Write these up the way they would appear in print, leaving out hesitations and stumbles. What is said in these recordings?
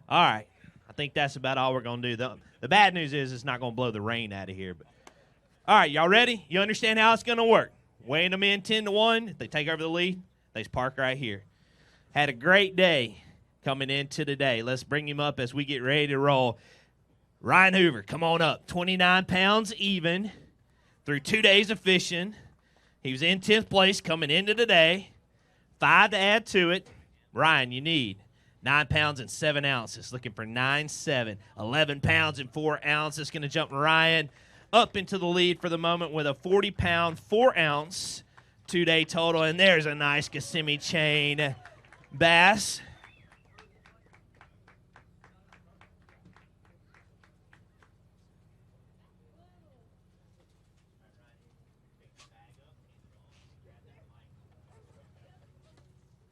All right. I think that's about all we're going to do. The bad news is it's not going to blow the rain out of here. But all right, y'all ready? You understand how it's going to work. Weighing them in 10-1. If they take over the lead, they just park right here. Had a great day coming into today. Let's bring him up as we get ready to roll. Ryan Hoover, come on up. 29 pounds even through 2 days of fishing. He was in 10th place coming into today. 5 to add to it. Ryan, you need 9 pounds and 7 ounces. Looking for 9-7. 11 pounds and 4 ounces. Going to jump Ryan up into the lead for the moment with a 40-pound, 4-ounce 2-day total. And there's a nice Kissimmee Chain bass.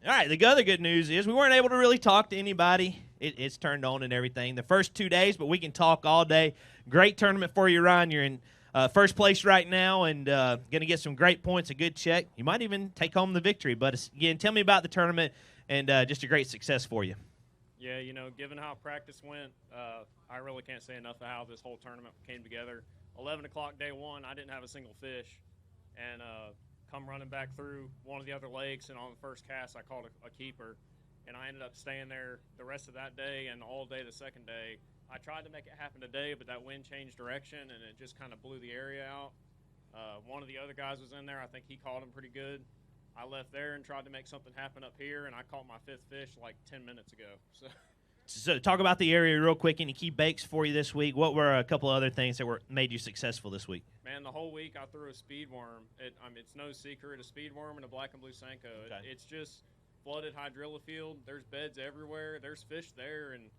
All right, the other good news is we weren't able to really talk to anybody. It's turned on and everything the first 2 days, but we can talk all day. Great tournament for you, Ryan. You're in first place right now and going to get some great points, a good check. You might even take home the victory. But, again, tell me about the tournament and just a great success for you. Yeah, given how practice went, I really can't say enough of how this whole tournament came together. 11 o'clock day one, I didn't have a single fish. And come running back through one of the other lakes, and on the first cast I caught a keeper, and I ended up staying there the rest of that day and all day the second day. I tried to make it happen today, but that wind changed direction, and it just kind of blew the area out. One of the other guys was in there. I think he caught him pretty good. I left there and tried to make something happen up here, and I caught my 5th fish like 10 minutes ago. So talk about the area real quick. Any key bakes for you this week? What were a couple other things that made you successful this week? Man, the whole week I threw a speed worm. It's no secret, a speed worm and a black and blue Senko. Okay. It's just flooded hydrilla field. There's beds everywhere. There's fish there, and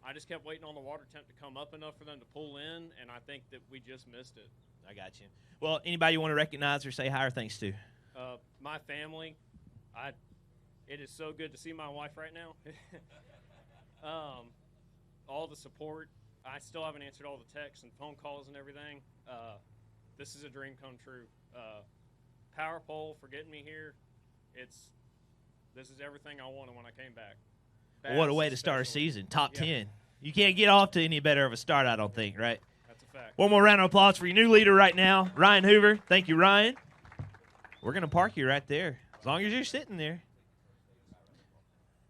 I just kept waiting on the water temp to come up enough for them to pull in, and I think that we just missed it. I got you. Well, anybody you want to recognize or say hi or thanks to? My family. It is so good to see my wife right now. All the support. I still haven't answered all the texts and phone calls and everything. This is a dream come true. Power pole for getting me here. This is everything I wanted when I came back. Well, what a way to start a season. Top 10. You can't get off to any better of a start, I don't think, right? That's a fact. One more round of applause for your new leader right now, Ryan Hoover. Thank you, Ryan. We're going to park you right there. As long as you're sitting there,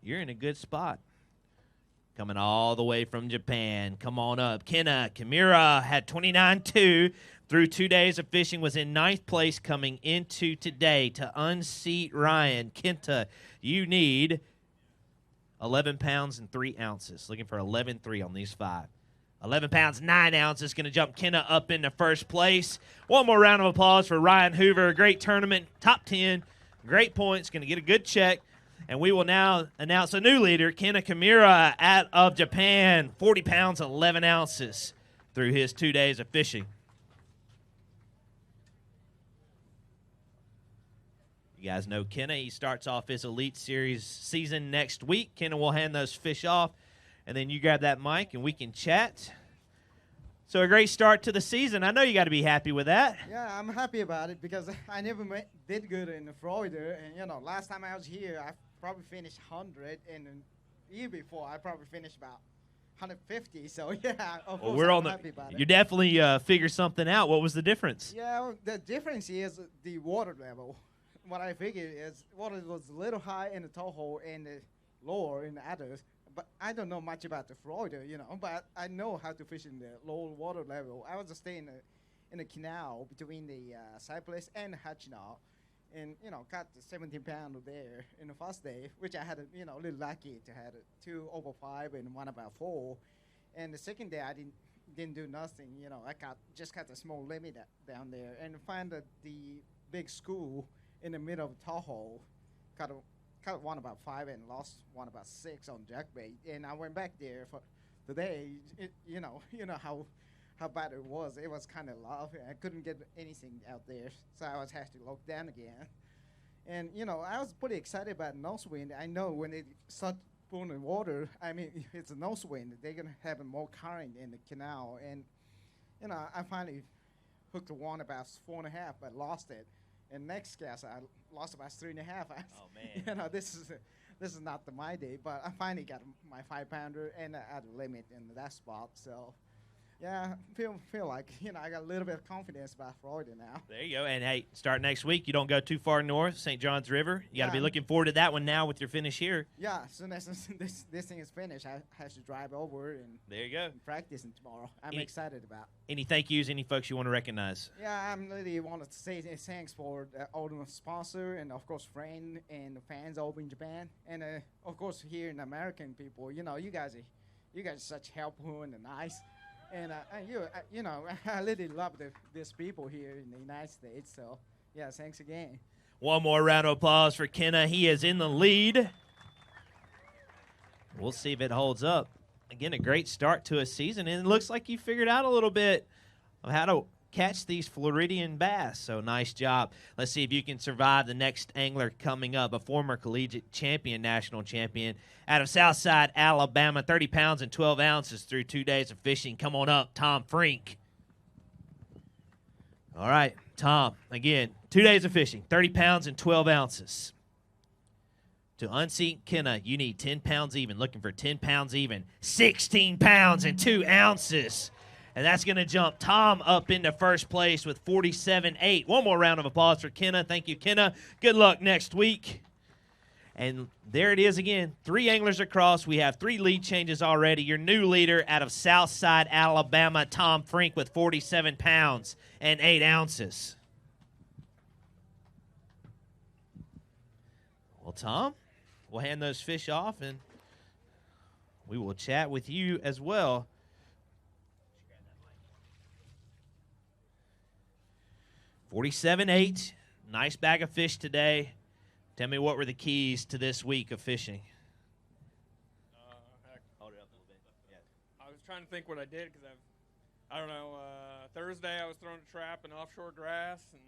you're in a good spot. Coming all the way from Japan. Come on up. Kenna Kimura had 29-2 through 2 days of fishing, was in 9th place coming into today. To unseat Ryan, Kenta, you need 11 pounds and 3 ounces. Looking for 11-3 on these 5. 11 pounds, 9 ounces. Going to jump Kenna up into first place. One more round of applause for Ryan Hoover. Great tournament. Top 10. Great points. Going to get a good check. And we will now announce a new leader, Kenna Kimura out of Japan. 40 pounds, 11 ounces through his 2 days of fishing. You guys know Kenna. He starts off his Elite Series season next week. Kenna will hand those fish off, and then you grab that mic, and we can chat. So a great start to the season. I know you got to be happy with that. Yeah, I'm happy about it because I never did good in Florida. And, last time I was here, I probably finished 100. And the year before, I probably finished about 150. So, yeah, of course, I'm happy about it. You definitely figured something out. What was the difference? Yeah, well, the difference is the water level. What I figured is water was a little high in the Toho and lower in the others. But I don't know much about the Florida, but I know how to fish in the low water level. I was staying in a canal between the Cypress and Hatchinal, and, caught the 17 pounder there in the first day, which I had, a little lucky to have 2 over 5 and 1 about 4. And the second day I didn't do nothing, I just caught a small limit down there and found the big school in the middle of Tahoe, caught 1 about 5 and lost 1 about 6 on jackbait. And I went back there for today. You know how bad it was. It was kind of rough. I couldn't get anything out there, so I was had to look down again. And I was pretty excited about nose wind. I know when it start pulling water, it's a nose wind. They're gonna have more current in the canal. And I finally hooked 1 about 4.5, but lost it. And next cast, I lost about 3.5. Oh man! This is this is not my day, but I finally got my 5-pounder and at the limit in that spot. So, yeah, feel like I got a little bit of confidence about Florida now. There you go. And hey, start next week. You don't go too far north, St. John's River. You got to be Yeah. looking forward to that one now with your finish here. Yeah, as soon as this thing is finished, I have to drive over and There you go. practice tomorrow. I'm Any- excited about. Any thank yous, any folks you want to recognize? Yeah, I'm really wanted to say thanks for all the sponsor and of course friend and the fans over in Japan and of course here in American people. You guys are such helpful and nice, and I really love these people here in the United States. So yeah, thanks again. One more round of applause for Kenna. He is in the lead. We'll see if it holds up. Again, a great start to a season, and it looks like you figured out a little bit of how to catch these Floridian bass. So nice job. Let's see if you can survive the next angler coming up, a former collegiate champion, national champion, out of Southside, Alabama, 30 pounds and 12 ounces through 2 days of fishing. Come on up, Tom Frink. All right, Tom, again, 2 days of fishing, 30 pounds and 12 ounces. To unseat Kenna, you need 10 pounds even. Looking for 10 pounds even. 16 pounds and 2 ounces. And that's going to jump Tom up into first place with 47.8. One more round of applause for Kenna. Thank you, Kenna. Good luck next week. And there it is again. 3 anglers across. We have 3 lead changes already. Your new leader out of Southside, Alabama, Tom Frink with 47 pounds and 8 ounces. Well, Tom, we'll hand those fish off, and we will chat with you as well. $47.8. Nice bag of fish today. Tell me, what were the keys to this week of fishing? Hold it up a little bit. Yeah. I was trying to think what I did because I don't know. Thursday I was throwing a trap in offshore grass, and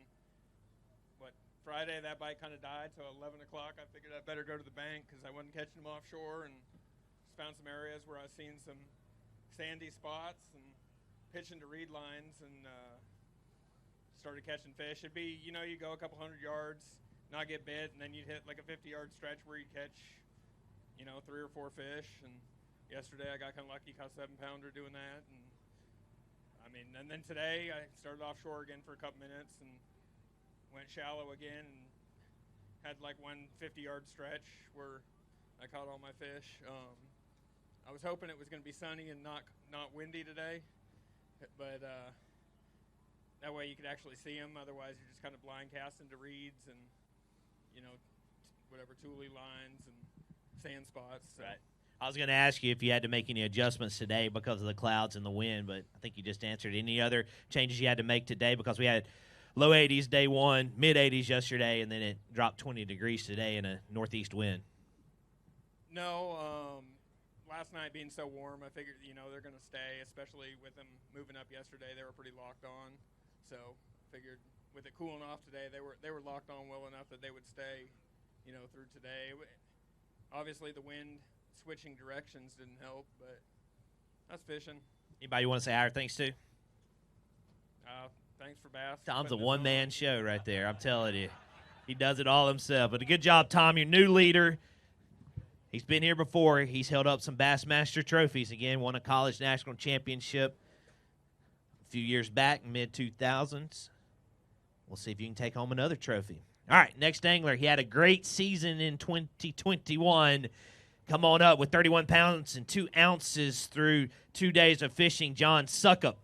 Friday that bite kind of died. So at 11 o'clock I figured I'd better go to the bank because I wasn't catching them offshore, and just found some areas where I seen some sandy spots and pitching to reed lines and started catching fish. It'd be you go a couple hundred yards, not get bit, and then you'd hit like a 50-yard stretch where you'd catch 3 or 4 fish. And yesterday I got kind of lucky, caught a 7-pounder doing that. And then today I started offshore again for a couple minutes and went shallow again and had like one 50-yard stretch where I caught all my fish. I was hoping it was going to be sunny and not windy today, but that way you could actually see them. Otherwise you're just kind of blind casting to reeds and whatever tule lines and sand spots. So. Right. I was going to ask you if you had to make any adjustments today because of the clouds and the wind, but I think you just answered. Any other changes you had to make today? Because we had low 80s day one, mid 80s yesterday, and then it dropped 20 degrees today in a northeast wind. No, last night being so warm, I figured they're going to stay, especially with them moving up yesterday. They were pretty locked on, so figured with it cooling off today, they were locked on well enough that they would stay, through today. Obviously, the wind switching directions didn't help, but that's fishing. Anybody you want to say hi or thanks to? Thanks for Bass. Tom's a one-man show right there, I'm telling you. He does it all himself. But a good job, Tom, your new leader. He's been here before. He's held up some Bassmaster trophies. Again, won a college national championship a few years back, mid-2000s. We'll see if you can take home another trophy. All right, next angler. He had a great season in 2021. Come on up with 31 pounds and 2 ounces through 2 days of fishing, John Suckup.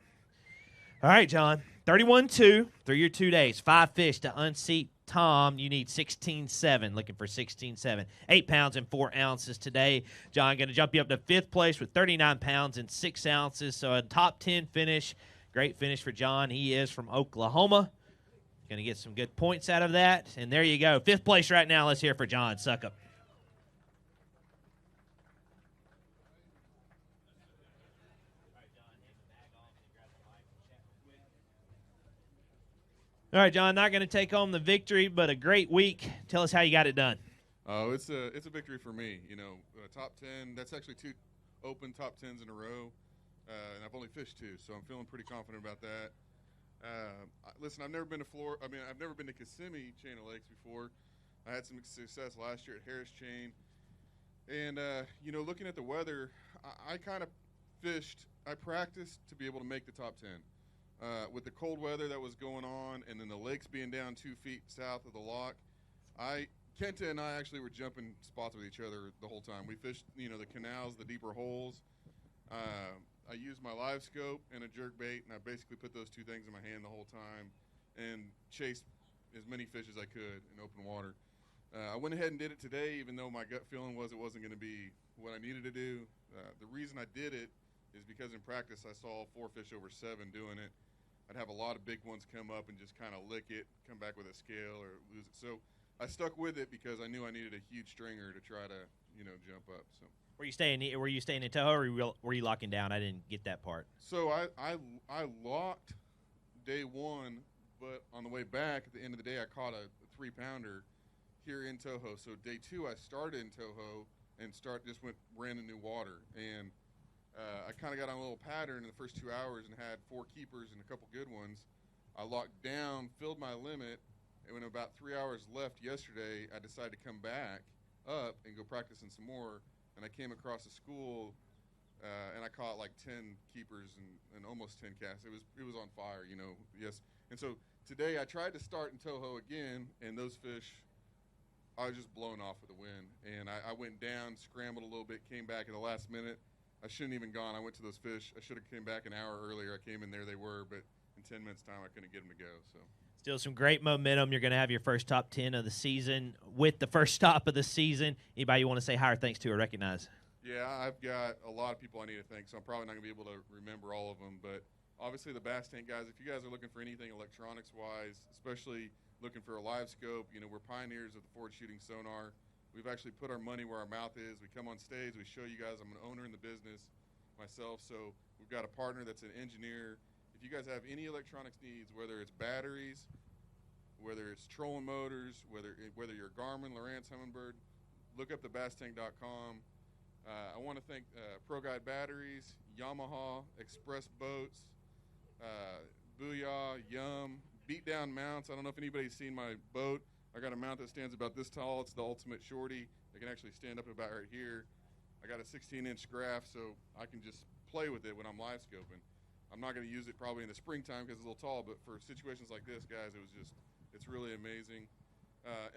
All right, John, 31-2 through your 2 days. 5 fish to unseat Tom. You need 16.7, looking for 16.7. 8 pounds and 4 ounces today. John going to jump you up to 5th place with 39 pounds and 6 ounces. So a top 10 finish. Great finish for John. He is from Oklahoma. Going to get some good points out of that. And there you go. 5th place right now. Let's hear for John Suckup. All right, John, not going to take home the victory, but a great week. Tell us how you got it done. Oh, it's a victory for me. Top 10. That's actually 2 open top 10s in a row, and I've only fished 2, so I'm feeling pretty confident about that. Listen, I've never been to I've never been to Kissimmee Chain of Lakes before. I had some success last year at Harris Chain. And, you know, looking at the weather, I kind of I practiced to be able to make the top 10. With the cold weather that was going on and then the lakes being down 2 feet south of the lock, Kenta and I actually were jumping spots with each other the whole time. We fished, you know, the canals, the deeper holes. I used my live scope and a jerk bait, and I basically put those two things in my hand the whole time and chased as many fish as I could in open water. I went ahead and did it today, even though my gut feeling was it wasn't going to be what I needed to do. The reason I did it is because in practice I saw 4 fish over 7 doing it. I'd have a lot of big ones come up and just kind of lick it, come back with a scale or lose it. So I stuck with it because I knew I needed a huge stringer to try to, you know, jump up. So. Were you staying in tow, or were you locking down? I didn't get that part. So I locked day 1, but on the way back at the end of the day I caught a 3-pounder here in Toho. So day 2 I started in Toho and ran in new water, and I kind of got on a little pattern in the first 2 hours and had 4 keepers and a couple good ones. I locked down, filled my limit, and when about 3 hours left yesterday, I decided to come back up and go practicing some more. And I came across a school, and I caught like 10 keepers and almost 10 casts. It was on fire, you know. Yes. And so today I tried to start in Toho again, and those fish, I was just blown off with the wind. And I went down, scrambled a little bit, came back at the last minute. I shouldn't even gone. I went to those fish. I should have came back an hour earlier. I came in there, they were, but in 10 minutes time I couldn't get them to go. So. Still some great momentum. You're going to have your first top 10 of the season with the first stop of the season. Anybody you want to say hi or thanks to or recognize? Yeah, I've got a lot of people I need to thank, so I'm probably not going to be able to remember all of them. But obviously the Bass Tank guys, if you guys are looking for anything electronics-wise, especially looking for a live scope, you know, we're pioneers of the forward shooting sonar. We've actually put our money where our mouth is. We come on stage, we show you guys. I'm an owner in the business myself, so we've got a partner that's an engineer. If you guys have any electronics needs, whether it's batteries, whether it's trolling motors, whether you're Garmin, Lowrance, Humminbird, look up the BassTank.com. I want to thank Pro Guide Batteries, Yamaha, Express Boats, Booyah, Yum, Beatdown Mounts. I don't know if anybody's seen my boat. I got a mount that stands about this tall. It's the Ultimate Shorty. It can actually stand up about right here. I got a 16-inch graph, so I can just play with it when I'm live scoping. I'm not going to use it probably in the springtime because it's a little tall, but for situations like this, guys, it's really amazing.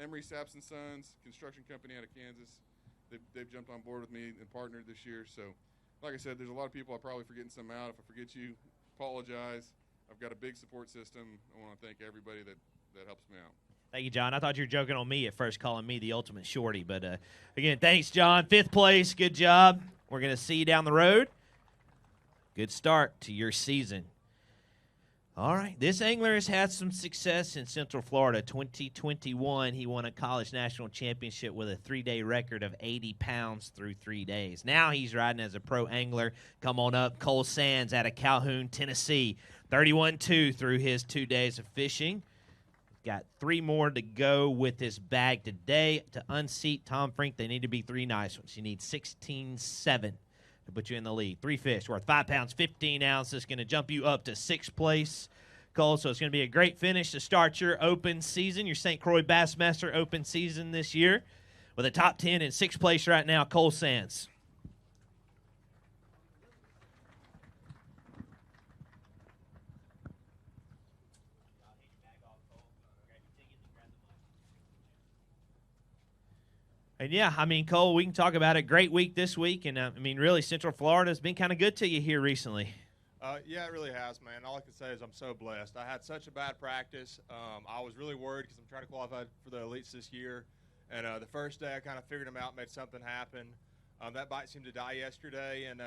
Emery Saps & Sons, construction company out of Kansas. They've jumped on board with me and partnered this year. So, like I said, there's a lot of people. I'm probably forgetting some out. If I forget you, apologize. I've got a big support system. I want to thank everybody that helps me out. Thank you, John. I thought you were joking on me at first, calling me the ultimate shorty. But, again, thanks, John. 5th place. Good job. We're going to see you down the road. Good start to your season. All right. This angler has had some success in Central Florida. 2021, he won a college national championship with a 3-day record of 80 pounds through 3 days. Now he's riding as a pro angler. Come on up. Cole Sands out of Calhoun, Tennessee. 31-2 through his 2 days of fishing. Got 3 more to go with his bag today. To unseat Tom Frink, they need to be 3 nice ones. You need 16-7 to put you in the lead. 3 fish worth 5 pounds, 15 ounces. Going to jump you up to 6th place, Cole. So it's going to be a great finish to start your open season, your St. Croix Bassmaster Open season this year. With a top 10 in 6th place right now, Cole Sands. And, yeah, I mean, Cole, we can talk about it. Great week this week. And, I mean, really, Central Florida has been kind of good to you here recently. Yeah, it really has, man. All I can say is I'm so blessed. I had such a bad practice. I was really worried because I'm trying to qualify for the elites this year. And the first day I kind of figured them out, made something happen. That bite seemed to die yesterday. And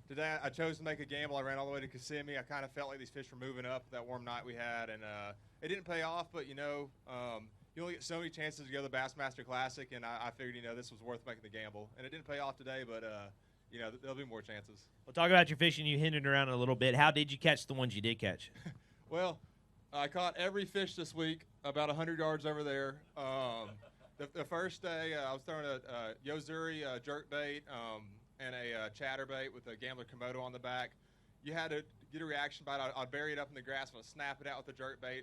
today I chose to make a gamble. I ran all the way to Kissimmee. I kind of felt like these fish were moving up that warm night we had. And it didn't pay off, but, you know, you only get so many chances to go to the Bassmaster Classic, and I figured, you know, this was worth making the gamble. And it didn't pay off today, but, you know, there'll be more chances. Well, talk about your fishing. You hinted around a little bit. How did you catch the ones you did catch? Well, I caught every fish this week about 100 yards over there. The first day, I was throwing a Yozuri jerkbait and a chatterbait with a Gambler Komodo on the back. You had to get a reaction bite. I'd bury it up in the grass and I'd snap it out with the jerkbait.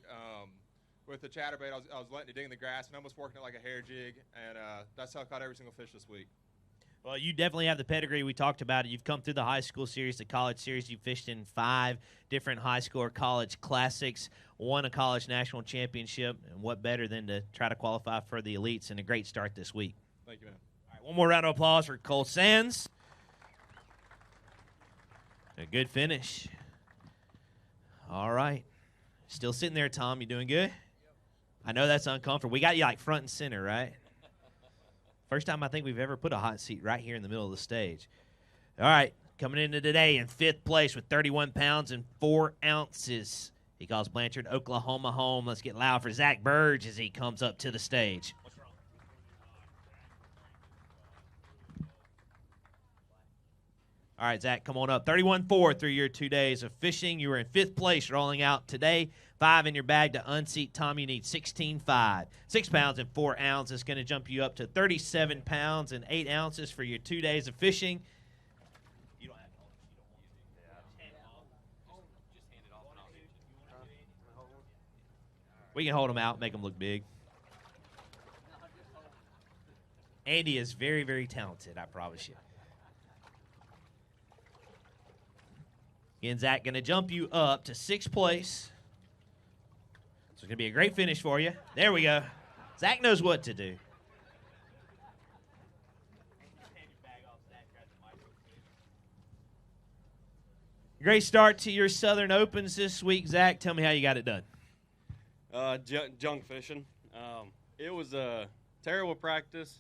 With the chatterbait, I was letting it dig in the grass and almost working it like a hair jig, and that's how I caught every single fish this week. Well, you definitely have the pedigree. We talked about it. You've come through the high school series, the college series. You've fished in 5 different high school or college classics, won a college national championship, and what better than to try to qualify for the elites, and a great start this week. Thank you, man. All right, one more round of applause for Cole Sands. A good finish. All right. Still sitting there, Tom. You doing good? I know that's uncomfortable. We got you like front and center, right? First time I think we've ever put a hot seat right here in the middle of the stage. All right, coming into today in 5th place with 31 pounds and 4 ounces. He calls Blanchard, Oklahoma home. Let's get loud for Zach Burge as he comes up to the stage. All right, Zach, come on up. 31-4 through your 2 days of fishing. You were in 5th place rolling out today. 5 in your bag to unseat Tom. You need 16.5. 6 pounds and 4 ounces. Going to jump you up to 37 pounds and 8 ounces for your 2 days of fishing. You don't have to hold it. You don't want to. Just hand it off and I'll hit it. We can hold them out, make them look big. Andy is very, very talented, I promise you. Again, Zach going to jump you up to 6th place. So it's going to be a great finish for you. There we go. Zach knows what to do. Great start to your Southern Opens this week, Zach. Tell me how you got it done. Junk fishing. It was a terrible practice.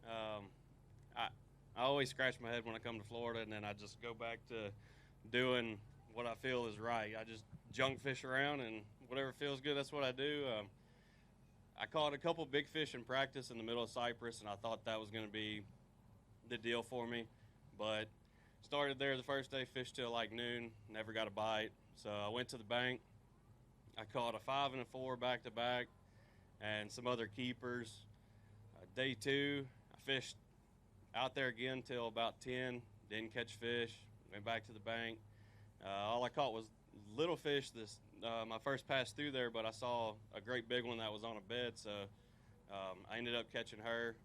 I always scratch my head when I come to Florida, and then I just go back to doing what I feel is right. I just junk fish around, and whatever feels good, that's what I do. I caught a couple big fish in practice in the middle of Cypress, and I thought that was going to be the deal for me. But started there the first day, fished till like noon, never got a bite. So I went to the bank. I caught a 5 and a 4 back-to-back and some other keepers. Day 2, I fished out there again till about 10, didn't catch fish. Went back to the bank. All I caught was little fish my first pass through there, but I saw a great big one that was on a bed, so I ended up catching her,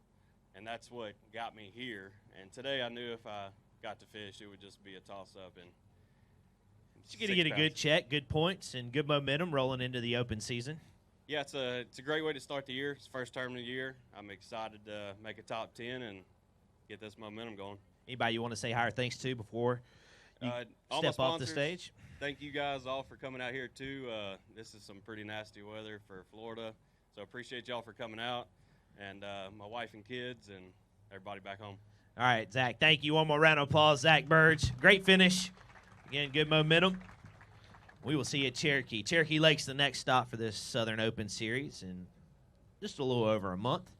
and that's what got me here. And today I knew if I got to fish, it would just be a toss-up. And you're going to get a good check, good points, and good momentum rolling into the open season. Yeah, it's a great way to start the year. It's the first tournament of the year. I'm excited to make a top 10 and get this momentum going. Anybody you want to say hi or thanks to before you step off the stage? Thank you guys all for coming out here, too. This is some pretty nasty weather for Florida, so appreciate y'all for coming out, and my wife and kids and everybody back home. All right, Zach, thank you. One more round of applause. Zach Burge, great finish. Again, good momentum. We will see you at Cherokee. Cherokee Lake's the next stop for this Southern Open Series in just a little over a month.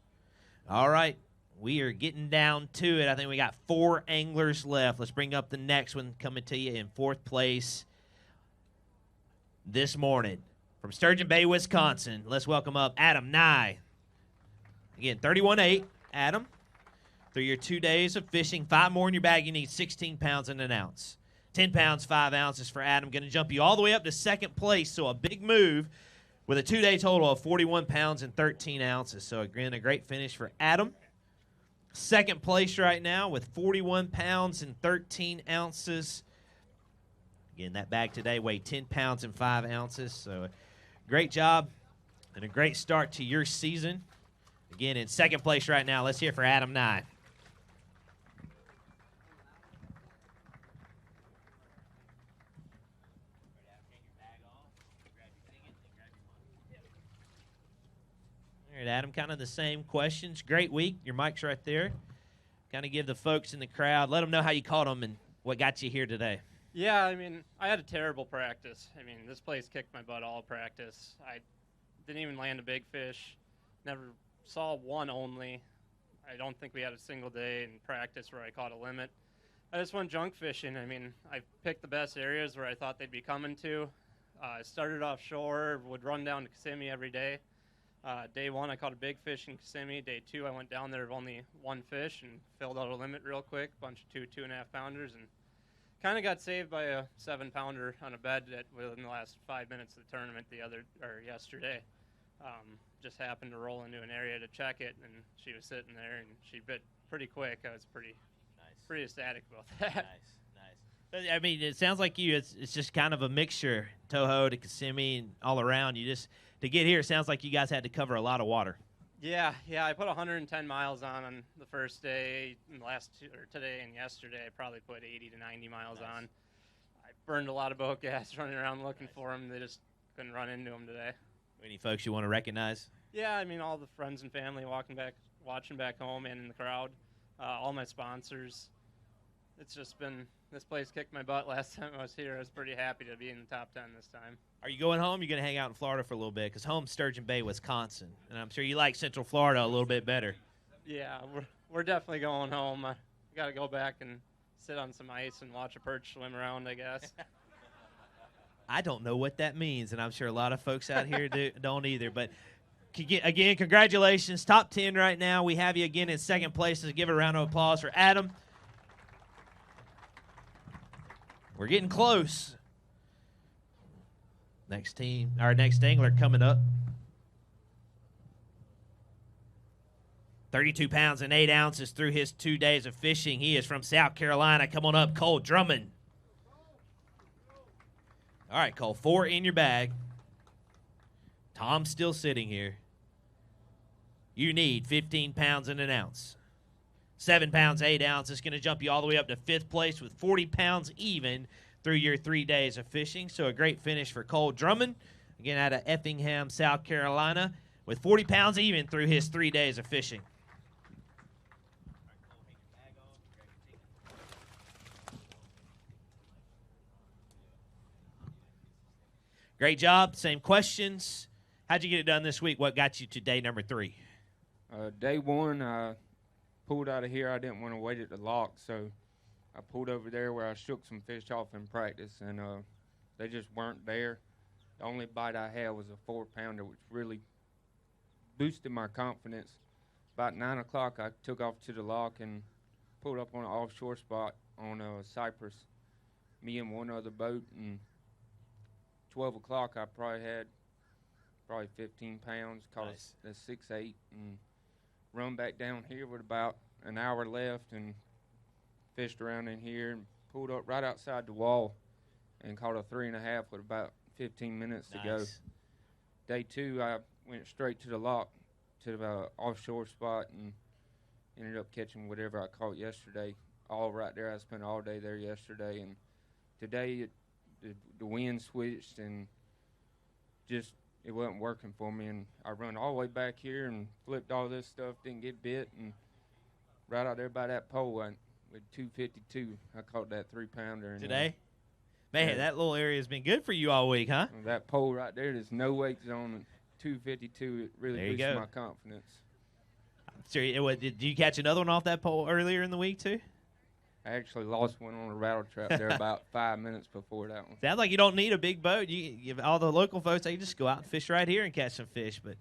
All right. We are getting down to it. I think we got 4 anglers left. Let's bring up the next one coming to you in 4th place this morning from Sturgeon Bay, Wisconsin. Let's welcome up Adam Nye. Again, 31-8. Adam, through your 2 days of fishing, 5 more in your bag. You need 16 pounds and an ounce. 10 pounds, 5 ounces for Adam. Going to jump you all the way up to 2nd place, so a big move with a 2-day total of 41 pounds and 13 ounces. So, again, a great finish for Adam. 2nd place right now with 41 pounds and 13 ounces. Again, that bag today weighed 10 pounds and 5 ounces. So, great job and a great start to your season. Again, in 2nd place right now, let's hear it for Adam Nye. All right, Adam, kind of the same questions. Great week. Your mic's right there. Kind of give the folks in the crowd, let them know how you caught them and what got you here today. Yeah, I mean, I had a terrible practice. I mean, this place kicked my butt all practice. I didn't even land a big fish. Never saw one only. I don't think we had a single day in practice where I caught a limit. I just went junk fishing. I mean, I picked the best areas where I thought they'd be coming to. I started offshore, would run down to Kissimmee every day. Day 1, I caught a big fish in Kissimmee. Day 2, I went down there with only 1 fish and filled out a limit real quick, bunch of 2.5 pounders, and kind of got saved by a 7-pounder on a bed within the last 5 minutes of the tournament yesterday. Just happened to roll into an area to check it, and she was sitting there, and she bit pretty quick. I was pretty ecstatic about that. Nice. I mean, it sounds like it's just kind of a mixture, Toho to Kissimmee and all around. To get here, it sounds like you guys had to cover a lot of water. Yeah. I put 110 miles on the first day, and today and yesterday. I probably put 80 to 90 miles on. I burned a lot of boat gas running around looking for them. They just couldn't run into them today. Any folks you want to recognize? Yeah, I mean, all the friends and family watching back home and in the crowd, all my sponsors. It's just been, this place kicked my butt last time I was here. I was pretty happy to be in the top 10 this time. Are you going home? You're going to hang out in Florida for a little bit? Because home's Sturgeon Bay, Wisconsin, and I'm sure you like Central Florida a little bit better. Yeah, we're definitely going home. I got to go back and sit on some ice and watch a perch swim around, I guess. I don't know what that means, and I'm sure a lot of folks out here don't either. But again, congratulations. Top 10 right now. We have you again in second place. Let's give a round of applause for Adam. We're getting close. Our next angler coming up. 32 pounds and 8 ounces through his 2 days of fishing. He is from South Carolina. Come on up, Cole Drummond. All right, Cole, 4 in your bag. Tom's still sitting here. You need 15 pounds and an ounce. 7 pounds, 8 ounces. It's going to jump you all the way up to 5th place with 40 pounds even through your 3 days of fishing. So a great finish for Cole Drummond, again out of Effingham, South Carolina, with 40 pounds even through his 3 days of fishing. Great job. Same questions. How'd you get it done this week? What got you to day number 3? Day 1, I pulled out of here. I didn't want to wait at the lock, so I pulled over there where I shook some fish off in practice, and they just weren't there. The only bite I had was a 4-pounder, which really boosted my confidence. About 9 o'clock, I took off to the lock and pulled up on an offshore spot on Cypress, me and one other boat, and 12 o'clock, I had 15 pounds, caught a 6-8, and run back down here with about an hour left and fished around in here and pulled up right outside the wall and caught a 3.5 with about 15 minutes to go. Day 2, I went straight to the lock to the offshore spot and ended up catching whatever I caught yesterday, all right there. I spent all day there yesterday, and today the wind switched and just it wasn't working for me, and I run all the way back here and flipped all this stuff, didn't get bit, and right out there by that pole with 252, I caught that 3-pounder. Today? Man, that little area has been good for you all week, huh? That pole right there, there's no weights on 252. It really boosted my confidence. Sure. Did you catch another one off that pole earlier in the week, too? I actually lost one on a rattle trap there about 5 minutes before that one. Sounds like you don't need a big boat. You give all the local folks, they just go out and fish right here and catch some fish. But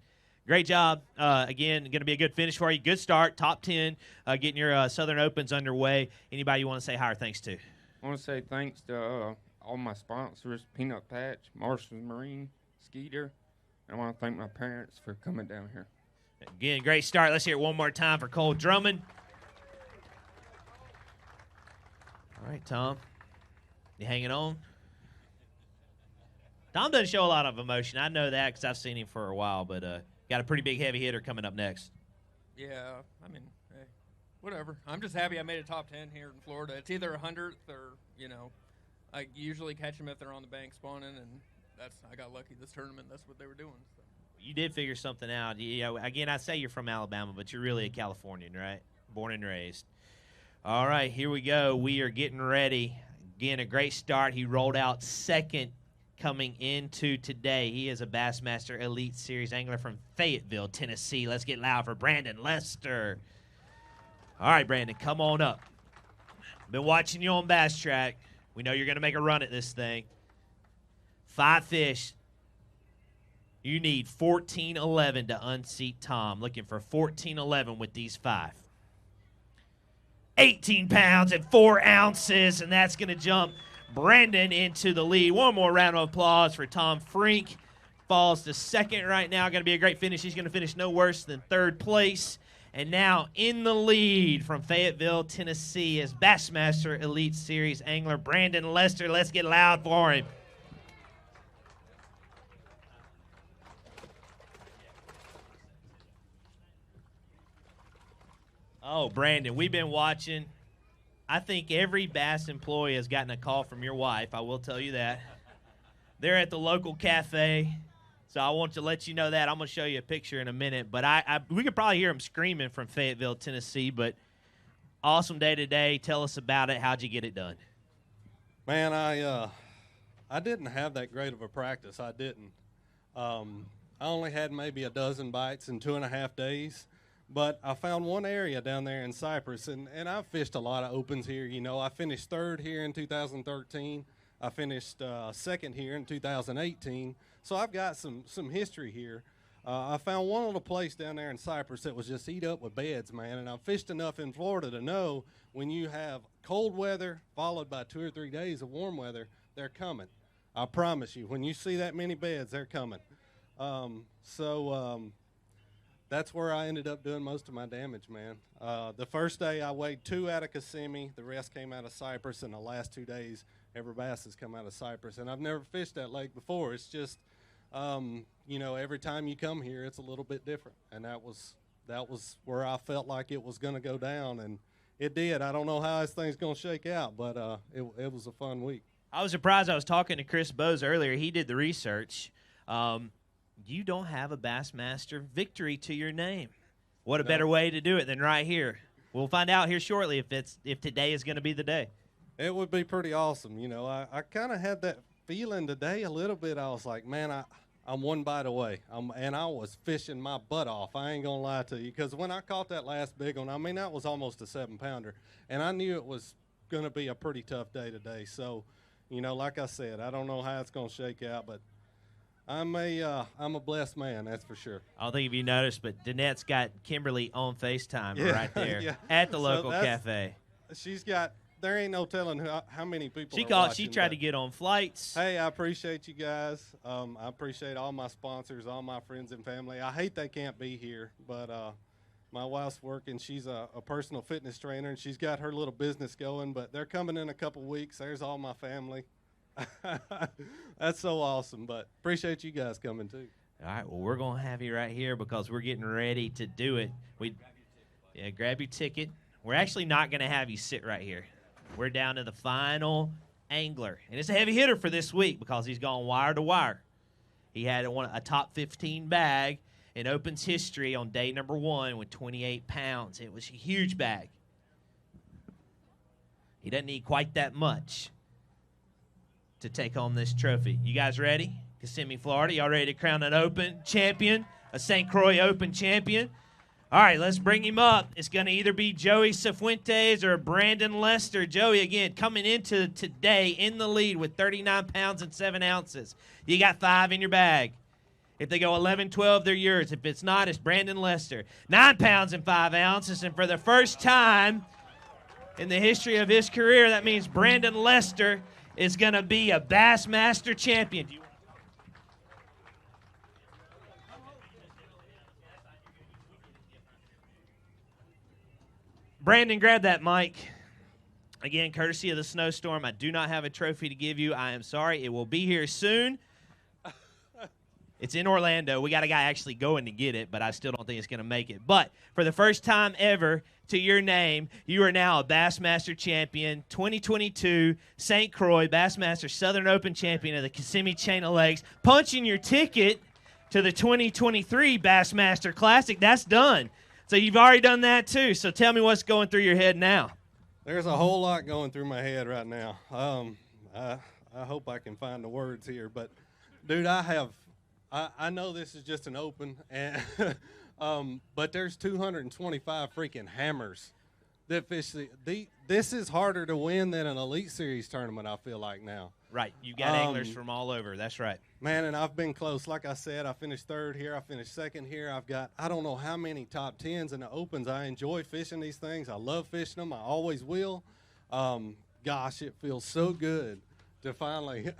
great job. Again, going to be a good finish for you. Good start, top 10, getting your Southern Opens underway. Anybody you want to say hi or thanks to? I want to say thanks to all my sponsors, Peanut Patch, Marshall's Marine, Skeeter, and I want to thank my parents for coming down here. Again, great start. Let's hear it one more time for Cole Drummond. All right, Tom, you hanging on? Tom doesn't show a lot of emotion. I know that because I've seen him for a while, but got a pretty big heavy hitter coming up next. Yeah, I mean, hey, whatever. I'm just happy I made a top 10 here in Florida. It's either 100th or, I usually catch them if they're on the bank spawning, and I got lucky this tournament. That's what they were doing. So. You did figure something out. Again, I say you're from Alabama, but you're really a Californian, right? Born and raised. All right, here we go. We are getting ready. Again, a great start. He rolled out second coming into today. He is a Bassmaster Elite Series angler from Fayetteville, Tennessee. Let's get loud for Brandon Lester. All right, Brandon, come on up. Been watching you on Bass Track. We know you're going to make a run at this thing. 5 fish. You need 14-11 to unseat Tom. Looking for 14-11 with these 5. 18 pounds and 4 ounces, and that's going to jump Brandon into the lead. One more round of applause for Tom Frink. Falls to second right now. Going to be a great finish. He's going to finish no worse than 3rd place. And now in the lead from Fayetteville, Tennessee is Bassmaster Elite Series angler Brandon Lester. Let's get loud for him. Oh, Brandon, we've been watching. I think every Bass employee has gotten a call from your wife. I will tell you that. They're at the local cafe. So I want to let you know that. I'm going to show you a picture in a minute. But we could probably hear them screaming from Fayetteville, Tennessee. But awesome day today. Tell us about it. How'd you get it done? Man, I didn't have that great of a practice. I didn't. I only had maybe a dozen bites in 2.5 days. But I found one area down there in Cypress, and I've fished a lot of opens here. You know, I finished third here in 2013. I finished second here in 2018. So I've got some history here. I found one little place down there in Cypress that was just eat up with beds, man. And I've fished enough in Florida to know when you have cold weather followed by 2 or 3 days of warm weather, they're coming. I promise you, when you see that many beds, they're coming. That's where I ended up doing most of my damage, man. The first day I weighed 2 out of Kissimmee. The rest came out of Cypress. And the last 2 days, every bass has come out of Cypress. And I've never fished that lake before. It's just, you know, every time you come here, it's a little bit different. And that was where I felt like it was going to go down. And it did. I don't know how this thing's going to shake out, but it was a fun week. I was surprised. I was talking to Chris Bose earlier. He did the research. You don't have a Bassmaster victory to your name. What a better way to do it than right here. We'll find out here shortly if today is going to be the day. It would be pretty awesome. You know, I kind of had that feeling today a little bit. I was like, man, I'm one bite away. And I was fishing my butt off. I ain't going to lie to you. Because when I caught that last big one, I mean, that was almost a 7-pounder. And I knew it was going to be a pretty tough day today. So, you know, like I said, I don't know how it's going to shake out, but I'm a blessed man, that's for sure. I don't think if you noticed, but Danette's got Kimberly on FaceTime right there yeah. at the local cafe. She's got. There ain't no telling how many people. She tried to get on flights. Hey, I appreciate you guys. I appreciate all my sponsors, all my friends and family. I hate they can't be here, but my wife's working. She's a personal fitness trainer, and she's got her little business going. But they're coming in a couple weeks. There's all my family. That's so awesome, but appreciate you guys coming too. All right, well, we're going to have you right here because we're getting ready to do it. Grab your ticket. We're actually not going to have you sit right here. We're down to the final angler, and it's a heavy hitter for this week because he's gone wire to wire. He had a top 15 bag in Open's history on day number 1 with 28 pounds. It was a huge bag. He doesn't need quite that much to take home this trophy. You guys ready? Kissimmee, Florida, y'all ready to crown an Open champion, a St. Croix Open champion? All right, let's bring him up. It's going to either be Joey Cifuentes or Brandon Lester. Joey, again, coming into today in the lead with 39 pounds and 7 ounces. You got 5 in your bag. If they go 11, 12, they're yours. If it's not, it's Brandon Lester. 9 pounds and 5 ounces, and for the first time in the history of his career, that means Brandon Lester is going to be a Bassmaster champion. Brandon, grab that mic. Again, courtesy of the snowstorm, I do not have a trophy to give you. I am sorry. It will be here soon. It's in Orlando. We got a guy actually going to get it, but I still don't think it's going to make it. But for the first time ever to your name, you are now a Bassmaster champion, 2022 St. Croix Bassmaster Southern Open champion of the Kissimmee Chain of Lakes, punching your ticket to the 2023 Bassmaster Classic. That's done. So you've already done that too. So tell me what's going through your head now. There's a whole lot going through my head right now. I hope I can find the words here, but dude, I know this is just an Open, and but there's 225 freaking hammers that fish. This is harder to win than an Elite Series tournament, I feel like now. Right. You got anglers from all over. That's right. Man, and I've been close. Like I said, I finished third here. I finished second here. I've got I don't know how many top 10s in the Opens. I enjoy fishing these things. I love fishing them. I always will. Gosh, it feels so good to finally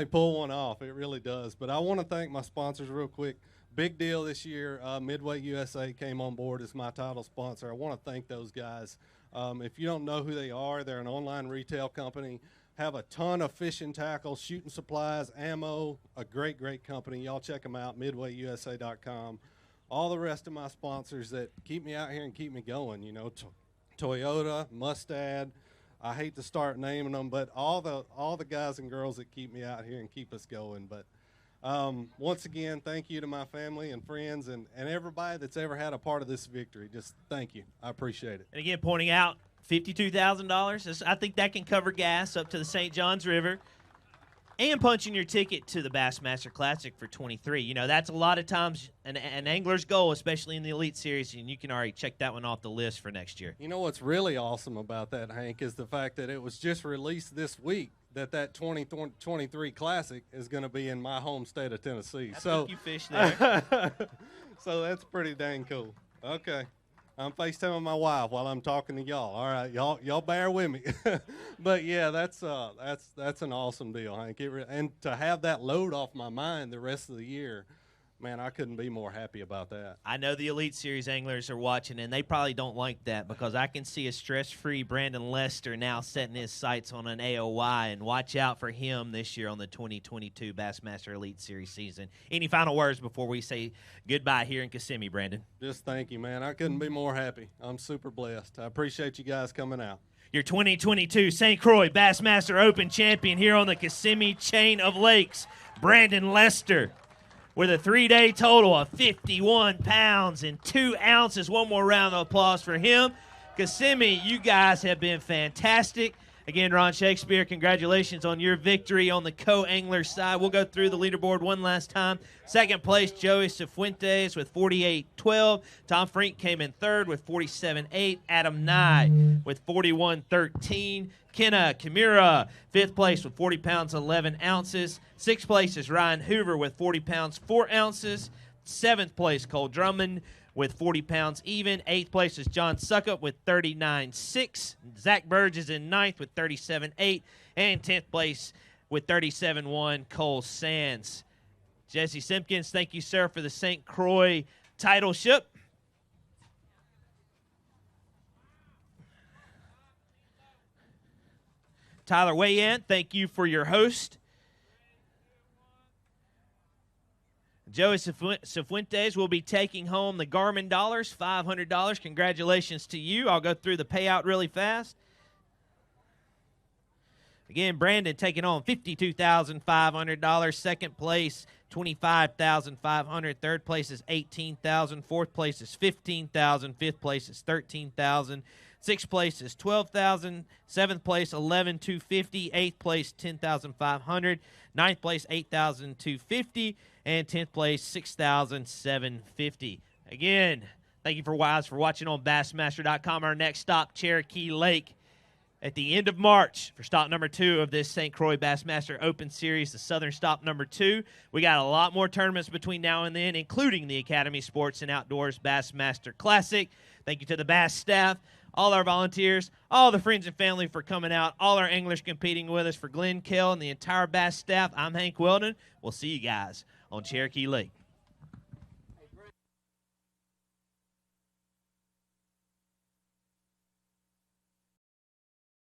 pull one off. It really does. But I want to thank my sponsors real quick. big deal this year. Midway USA came on board as my title sponsor. I want to thank those guys. If you don't know who they are, they're an online retail company. Have a ton of fishing tackles, shooting supplies, ammo. A great, great company. Y'all check them out, midwayusa.com. All the rest of my sponsors that keep me out here and keep me going, you know, Toyota, Mustad. I hate to start naming them, but all the guys and girls that keep me out here and keep us going. But once again, thank you to my family and friends and everybody that's ever had a part of this victory. Just thank you. I appreciate it. And again, pointing out $52,000. I think that can cover gas up to the St. Johns River and punching your ticket to the Bassmaster Classic for 23. You know, that's a lot of times an angler's goal, especially in the Elite Series, and you can already check that one off the list for next year. You know what's really awesome about that, Hank, is the fact that it was just released this week that 2023 Classic is going to be in my home state of Tennessee. So you fish there. So that's pretty dang cool. Okay. I'm FaceTiming my wife while I'm talking to y'all. All right, y'all bear with me. But yeah, that's an awesome deal, Hank. And to have that load off my mind the rest of the year, man, I couldn't be more happy about that. I know the Elite Series anglers are watching, and they probably don't like that because I can see a stress-free Brandon Lester now setting his sights on an AOY, and watch out for him this year on the 2022 Bassmaster Elite Series season. Any final words before we say goodbye here in Kissimmee, Brandon? Just thank you, man. I couldn't be more happy. I'm super blessed. I appreciate you guys coming out. Your 2022 St. Croix Bassmaster Open champion here on the Kissimmee Chain of Lakes, Brandon Lester, with a 3-day total of 51 pounds and 2 ounces. One more round of applause for him. Kissimmee, you guys have been fantastic. Again, Ron Shakespeare, congratulations on your victory on the co-angler side. We'll go through the leaderboard one last time. Second place, Joey Cifuentes with 48.12. Tom Frink came in third with 47.8. Adam Nye with 41.13. Kenna Kimura, fifth place with 40 pounds, 11 ounces. Sixth place is Ryan Hoover with 40 pounds, 4 ounces. Seventh place, Cole Drummond with 40 pounds even. Eighth place is John Suckup with 39.6. Zach Burge is in ninth with 37.8. And 10th place with 37.1, Cole Sands. Jesse Simpkins, thank you, sir, for the St. Croix titleship. Tyler Wayan, thank you for your host. Joey Cifuentes will be taking home the Garmin dollars, $500. Congratulations to you. I'll go through the payout really fast. Again, Brandon taking home $52,500. Second place, $25,500. Third place is $18,000. Fourth place is $15,000. Fifth place is $13,000. Sixth place is $12,000. Seventh place, $11,250. Eighth place, $10,500. Ninth place, $8,250. And 10th place, $6,750. Again, thank you for watching on Bassmaster.com. Our next stop, Cherokee Lake, at the end of March for stop number 2 of this St. Croix Bassmaster Open Series, the Southern stop number 2. We got a lot more tournaments between now and then, including the Academy Sports and Outdoors Bassmaster Classic. Thank you to the Bass staff, all our volunteers, all the friends and family for coming out, all our anglers competing with us. For Glenn Kell and the entire Bass staff, I'm Hank Weldon. We'll see you guys on Cherokee Lake.